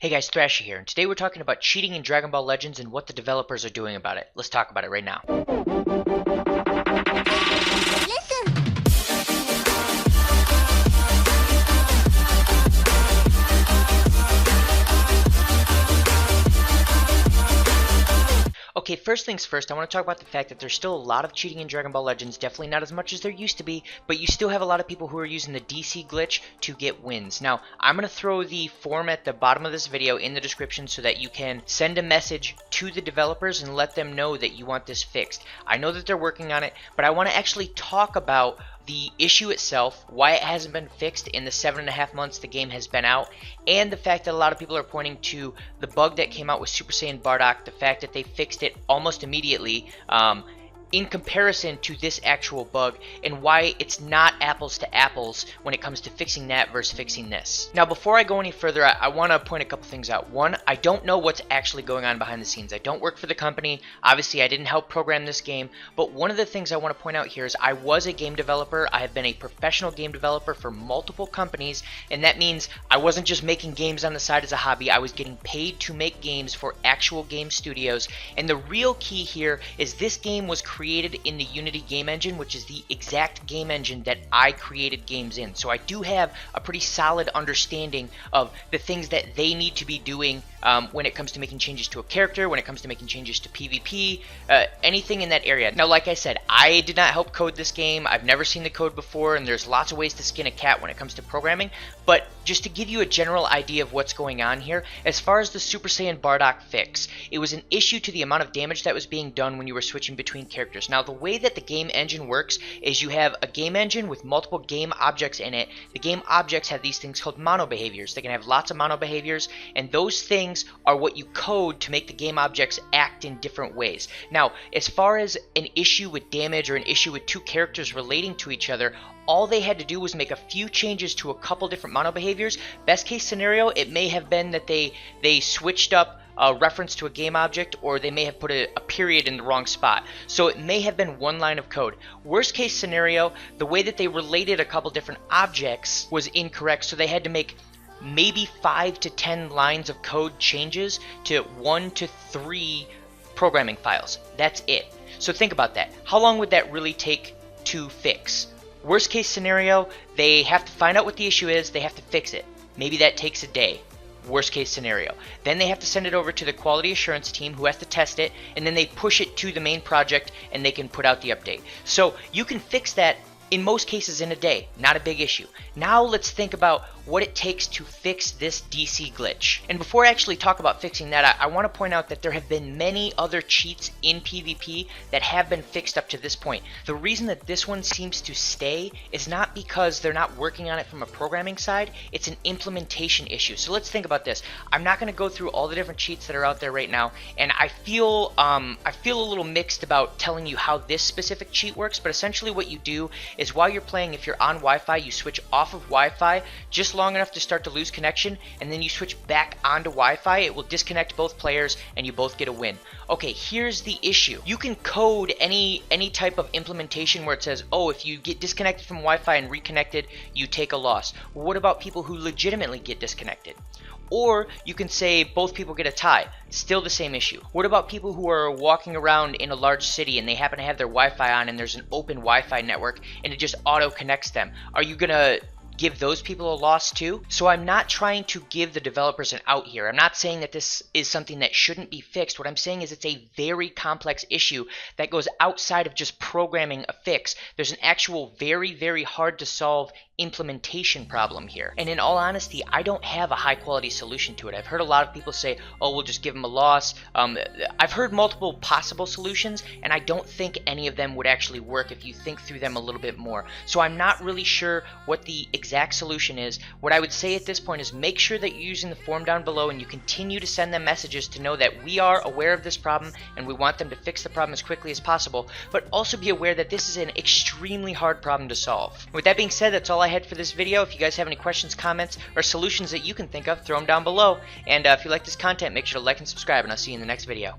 Hey guys, Thrasher here, and today we're talking about cheating in Dragon Ball Legends and what the developers are doing about it. Let's talk about it right now. Okay, first things first, I want to talk about the fact that there's still a lot of cheating in Dragon Ball Legends, definitely not as much as there used to be, but you still have a lot of people who are using the DC glitch to get wins. Now, I'm going to throw the form at the bottom of this video in the description so that you can send a message to the developers and let them know that you want this fixed. I know that they're working on it, but I want to actually talk about the issue itself, why it hasn't been fixed in the 7.5 months the game has been out, and the fact that a lot of people are pointing to the bug that came out with Super Saiyan Bardock, the fact that they fixed it almost immediately in comparison to this actual bug, and why it's not apples to apples when it comes to fixing that versus fixing this. Now, before I go any further, I want to point a couple things out. One, I don't know what's actually going on behind the scenes. I don't work for the company. Obviously, I didn't help program this game, but one of the things I want to point out here is I was a game developer. I have been a professional game developer for multiple companies, and that means I wasn't just making games on the side as a hobby. I was getting paid to make games for actual game studios, and the real key here is this game was created in the Unity game engine, which is the exact game engine that I created games in. So I do have a pretty solid understanding of the things that they need to be doing when it comes to making changes to a character, when it comes to making changes to PvP, anything in that area. Now, like I said, I did not help code this game. I've never seen the code before, and there's lots of ways to skin a cat when it comes to programming. But just to give you a general idea of what's going on here, as far as the Super Saiyan Bardock fix, it was an issue to the amount of damage that was being done when you were switching between characters. Now, the way that the game engine works is you have a game engine with multiple game objects in it. The game objects have these things called mono behaviors. They can have lots of mono behaviors, and those things are what you code to make the game objects act in different ways. Now, as far as an issue with damage or an issue with two characters relating to each other, all they had to do was make a few changes to a couple different mono behaviors. Best case scenario, it may have been that they switched up a reference to a game object, or they may have put a period in the wrong spot. So it may have been one line of code. Worst case scenario, the way that they related a couple different objects was incorrect, so they had to make maybe 5 to 10 lines of code changes to 1 to 3 programming files. That's it. So think about that. How long would that really take to fix? Worst case scenario, they have to find out what the issue is, they have to fix it. Maybe that takes a day. Worst case scenario. Then they have to send it over to the quality assurance team who has to test it, and then they push it to the main project and they can put out the update. So you can fix that in most cases in a day, not a big issue. Now let's think about what it takes to fix this DC glitch. And before I actually talk about fixing that, I want to point out that there have been many other cheats in PvP that have been fixed up to this point. The reason that this one seems to stay is not because they're not working on it from a programming side, it's an implementation issue. So let's think about this. I'm not going to go through all the different cheats that are out there right now, and I feel a little mixed about telling you how this specific cheat works, but essentially what you do is while you're playing, if you're on Wi-Fi, you switch off of Wi-Fi just long enough to start to lose connection, and then you switch back onto Wi-Fi. It will disconnect both players and you both get a win. Okay, here's the issue. You can code any type of implementation where it says, oh, if you get disconnected from Wi-Fi and reconnected, you take a loss. Well, what about people who legitimately get disconnected? Or you can say both people get a tie. Still the same issue. What about people who are walking around in a large city and they happen to have their Wi-Fi on and there's an open Wi-Fi network and it just auto connects them? Are you gonna give those people a loss too? So I'm not trying to give the developers an out here. I'm not saying that this is something that shouldn't be fixed. What I'm saying is it's a very complex issue that goes outside of just programming a fix. There's an actual very, very hard to solve implementation problem here. And in all honesty, I don't have a high quality solution to it. I've heard a lot of people say, oh, we'll just give them a loss. I've heard multiple possible solutions, and I don't think any of them would actually work if you think through them a little bit more. So I'm not really sure what the exact solution is. What I would say at this point is make sure that you're using the form down below and you continue to send them messages to know that we are aware of this problem and we want them to fix the problem as quickly as possible, but also be aware that this is an extremely hard problem to solve. With that being said, that's all I had for this video. If you guys have any questions, comments, or solutions that you can think of, throw them down below. And if you like this content, make sure to like and subscribe, and I'll see you in the next video.